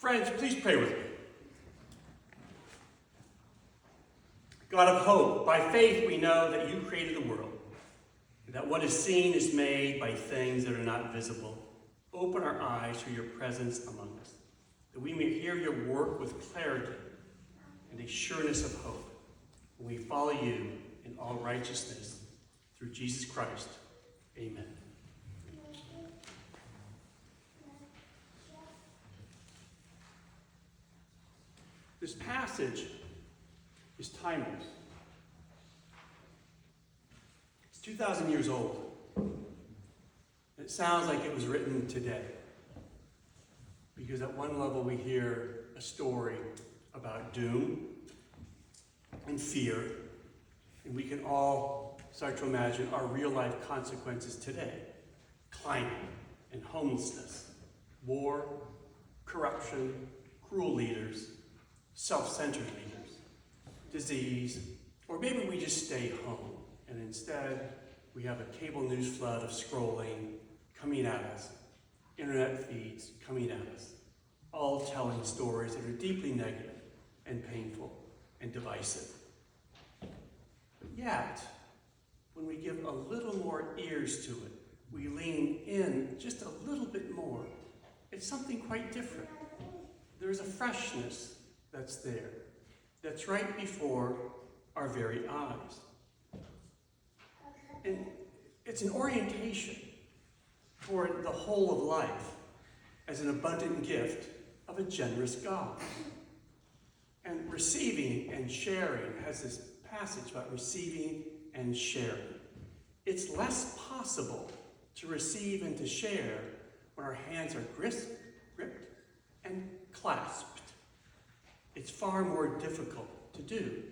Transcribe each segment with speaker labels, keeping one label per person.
Speaker 1: Friends, please pray with me. God of hope, by faith we know that you created the world, that what is seen is made by things that are not visible. Open our eyes to your presence among us, that we may hear your work with clarity and a sureness of hope, when we follow you in all righteousness through Jesus Christ. Amen. This passage is timeless. It's 2,000 years old. It sounds like it was written today, because at one level we hear a story about doom and fear, and we can all start to imagine our real life consequences today. Climate and homelessness, war, corruption, cruel leaders, self-centered leaders, disease, or maybe we just stay home and instead we have a cable news flood of scrolling coming at us, internet feeds coming at us, all telling stories that are deeply negative and painful and divisive. But yet, when we give a little more ears to it, we lean in just a little bit more, it's something quite different. There's a freshness that's there, that's right before our very eyes. And it's an orientation toward the whole of life as an abundant gift of a generous God. And receiving and sharing has this passage about receiving and sharing. It's less possible to receive and to share when our hands are gripped and clasped. It's far more difficult to do.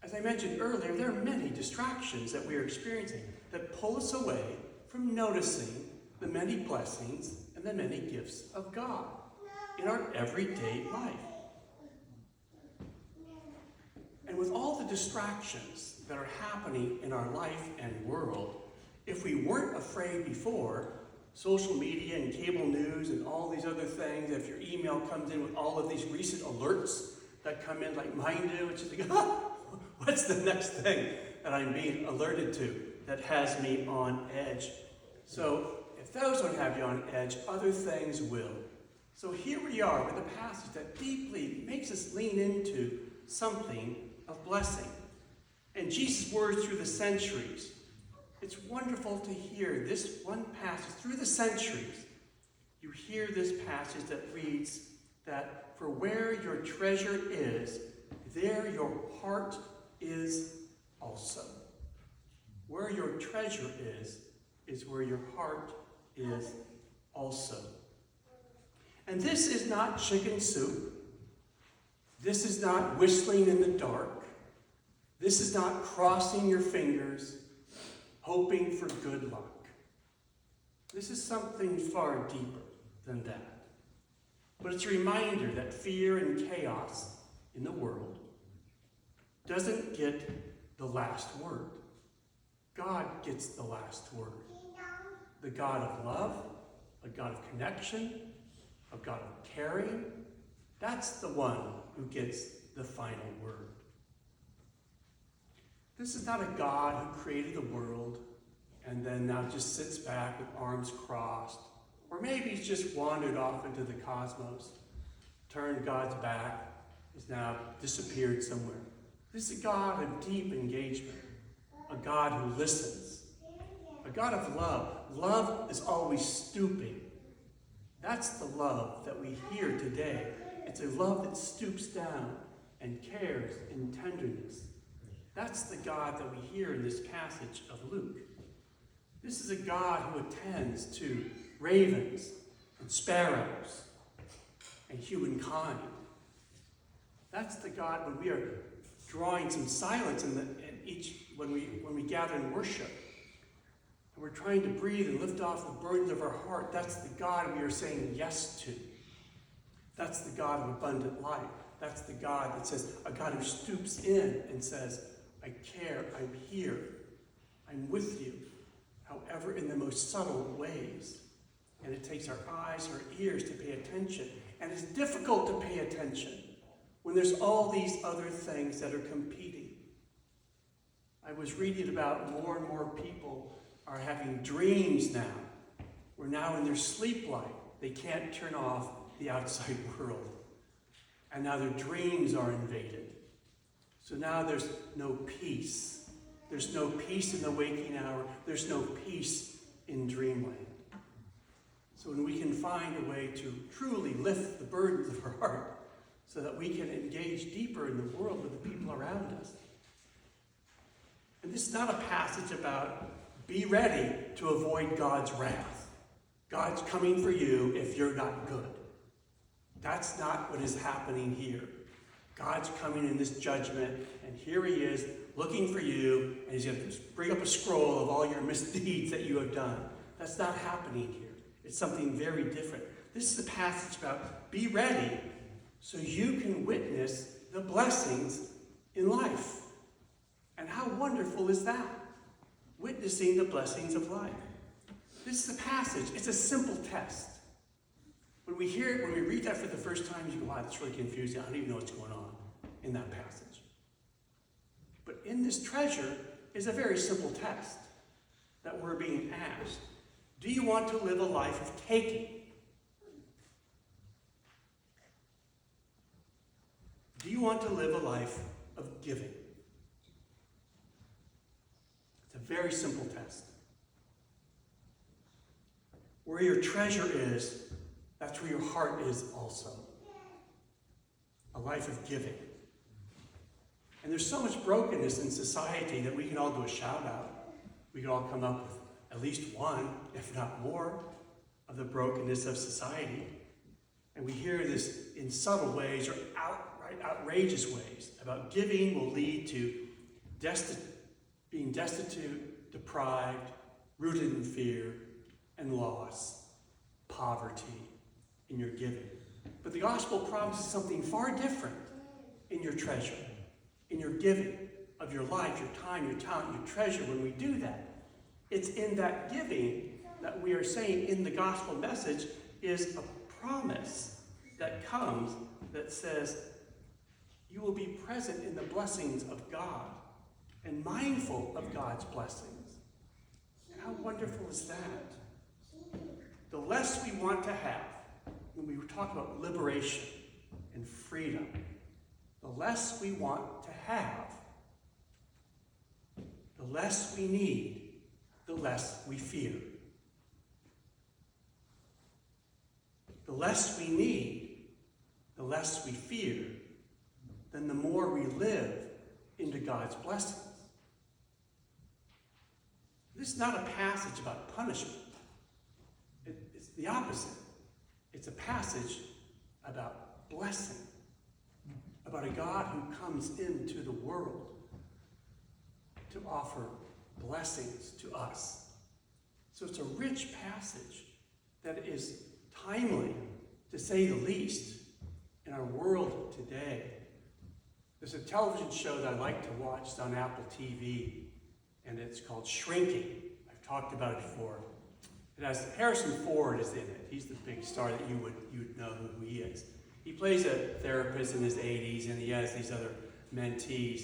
Speaker 1: As I mentioned earlier, there are many distractions that we are experiencing that pull us away from noticing the many blessings and the many gifts of God in our everyday life. And with all the distractions that are happening in our life and world, if we weren't afraid before, social media and cable news and all these other things, if your email comes in with all of these recent alerts that come in like mine do, it's just like, what's the next thing that I'm being alerted to that has me on edge? So if those don't have you on edge, other things will. So here we are with a passage that deeply makes us lean into something of blessing. And Jesus' words through the centuries. It's wonderful to hear this one passage through the centuries. You hear this passage that reads that for where your treasure is, there your heart is also. Where your treasure is where your heart is also. And this is not chicken soup. This is not whistling in the dark. This is not crossing your fingers, hoping for good luck. This is something far deeper than that. But it's a reminder that fear and chaos in the world doesn't get the last word. God gets the last word. The God of love, a God of connection, a God of caring, that's the one who gets the final word. This is not a God who created the world and then now just sits back with arms crossed, or maybe he's just wandered off into the cosmos, turned God's back, has now disappeared somewhere. This is a God of deep engagement, a God who listens, a God of love. Love is always stooping. That's the love that we hear today. It's a love that stoops down and cares in tenderness. That's the God that we hear in this passage of Luke. This is a God who attends to ravens and sparrows and humankind. That's the God when we are drawing some silence when we gather in worship. And we're trying to breathe and lift off the burdens of our heart. That's the God we are saying yes to. That's the God of abundant life. That's the God that says, a God who stoops in and says, I care, I'm here, I'm with you, however in the most subtle ways. And it takes our eyes, our ears to pay attention. And it's difficult to pay attention when there's all these other things that are competing. I was reading about more and more people are having dreams now. Where now in their sleep life, they can't turn off the outside world. And now their dreams are invaded. So now there's no peace. There's no peace in the waking hour. There's no peace in dreamland. So when we can find a way to truly lift the burdens of our heart so that we can engage deeper in the world with the people around us. And this is not a passage about be ready to avoid God's wrath. God's coming for you if you're not good. That's not what is happening here. God's coming in this judgment, and here he is looking for you, and he's going to bring up a scroll of all your misdeeds that you have done. That's not happening here. It's something very different. This is a passage about be ready so you can witness the blessings in life. And how wonderful is that? Witnessing the blessings of life. This is a passage. It's a simple test. When we hear it, when we read that for the first time, you go, wow, that's really confusing. I don't even know what's going on in that passage. But in this treasure is a very simple test that we're being asked. Do you want to live a life of taking? Do you want to live a life of giving? It's a very simple test. Where your treasure is, that's where your heart is also. A life of giving. And there's so much brokenness in society that we can all do a shout out. We can all come up with at least one, if not more, of the brokenness of society. And we hear this in subtle ways or outrageous ways about giving will lead to being destitute, deprived, rooted in fear and loss, poverty in your giving. But the gospel promises something far different in your treasure, in your giving of your life, your time, your talent, your treasure. When we do that, it's in that giving that we are saying in the gospel message is a promise that comes that says you will be present in the blessings of God and mindful of God's blessings. And how wonderful is that? The less we want to have, when we talk about liberation and freedom, the less we want to have, the less we need, the less we fear. The less we need, the less we fear, then the more we live into God's blessings. This is not a passage about punishment. It's the opposite. It's a passage about blessing, about a God who comes into the world to offer blessings to us. So it's a rich passage that is timely, to say the least, in our world today. There's a television show that I like to watch. It's on Apple TV, and it's called Shrinking. I've talked about it before. It has Harrison Ford is in it. He's the big star that you would know who he is. He plays a therapist in his 80s, and he has these other mentees,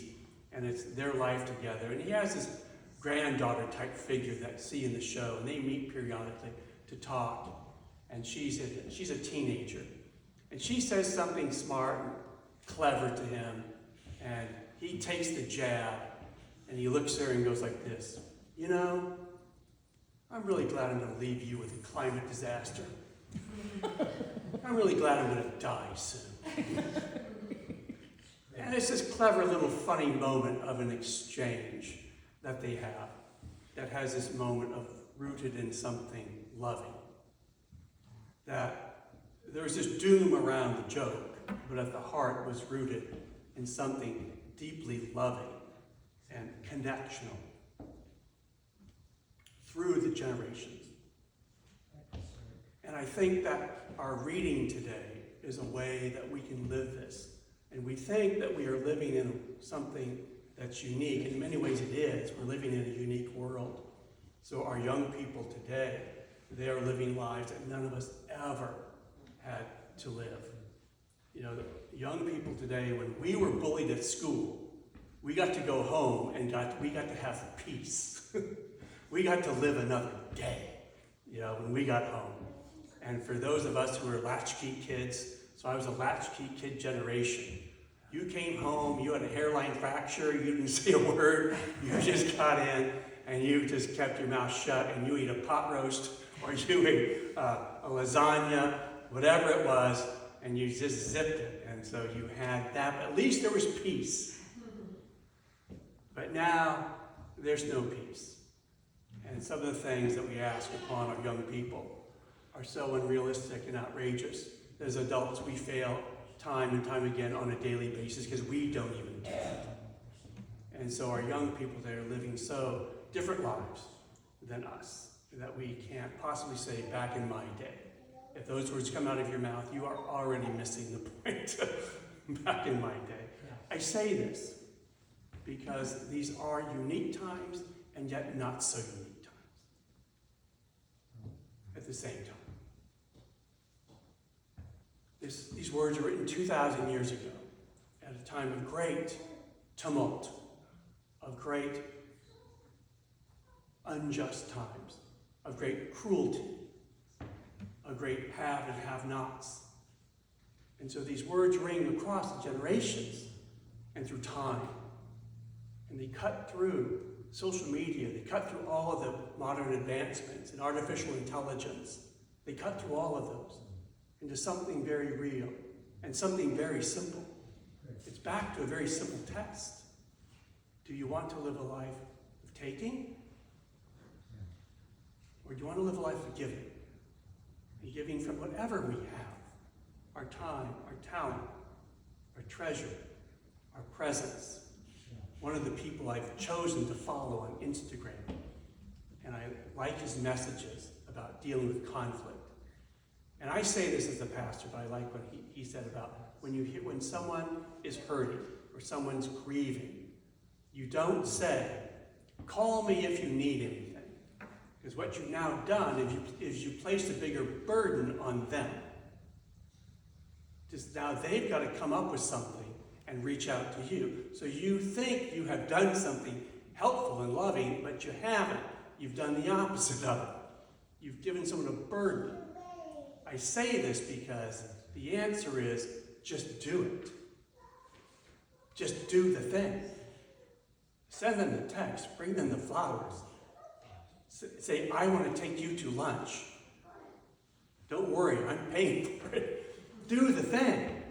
Speaker 1: and it's their life together. And he has this granddaughter type figure that you see in the show, and they meet periodically to talk. And she's a teenager, and she says something smart and clever to him, and he takes the jab, and he looks at her and goes like this: you know, I'm really glad I'm going to leave you with a climate disaster. I'm really glad I'm going to die soon. And it's this clever little funny moment of an exchange that they have that has this moment of rooted in something loving. That there was this doom around the joke, but at the heart was rooted in something deeply loving and connectional through the generations. And I think that our reading today is a way that we can live this. And we think that we are living in something that's unique. In many ways it is. We're living in a unique world. So our young people today they are living lives that none of us ever had to live. You know, the young people today, when we were bullied at school, we got to go home and we got to have peace. We got to live another day, you know, when we got home. And for those of us who were latchkey kids, so I was a latchkey kid generation. You came home, you had a hairline fracture, you didn't say a word, you just got in and you just kept your mouth shut and you ate a pot roast or you ate a lasagna, whatever it was, and you just zipped it. And so you had that, but at least there was peace. But now, there's no peace. And some of the things that we ask upon our young people are so unrealistic and outrageous. As adults, we fail time and time again on a daily basis because we don't even do it. And so our young people, they are living so different lives than us that we can't possibly say back in my day. If those words come out of your mouth, you are already missing the point. Back in my day. I say this because these are unique times and yet not so unique times at the same time. These words were written 2,000 years ago at a time of great tumult, of great unjust times, of great cruelty, of great have and have-nots. And so these words ring across the generations and through time. And they cut through social media, they cut through all of the modern advancements in artificial intelligence. They cut through all of those into something very real and something very simple. It's back to a very simple test. Do you want to live a life of taking? Or do you want to live a life of giving? And giving from whatever we have. Our time, our talent, our treasure, our presence. One of the people I've chosen to follow on Instagram, and I like his messages about dealing with conflict. And I say this as a pastor, but I like what he said about when someone is hurting or someone's grieving, you don't say, call me if you need anything. Because what you've now done is you placed a bigger burden on them. Just now they've got to come up with something and reach out to you. So you think you have done something helpful and loving, but you haven't. You've done the opposite of it. You've given someone a burden. I say this because the answer is just do it. Just do the thing. Send them the text. Bring them the flowers. Say, I want to take you to lunch. Don't worry, I'm paying for it. Do the thing.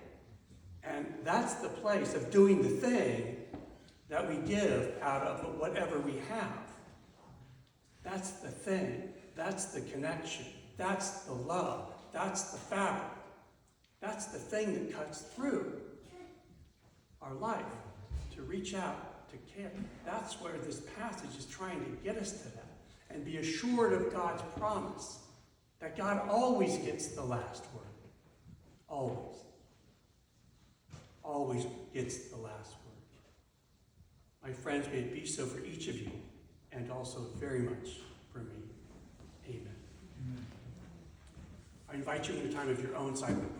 Speaker 1: And that's the place of doing the thing that we give out of whatever we have. That's the thing. That's the connection. That's the love. That's the fabric. That's the thing that cuts through our life to reach out, to care. That's where this passage is trying to get us to that. And be assured of God's promise that God always gets the last word. Always. Always gets the last word. My friends, may it be so for each of you, and also very much for me. Amen. I invite you in a time of your own silent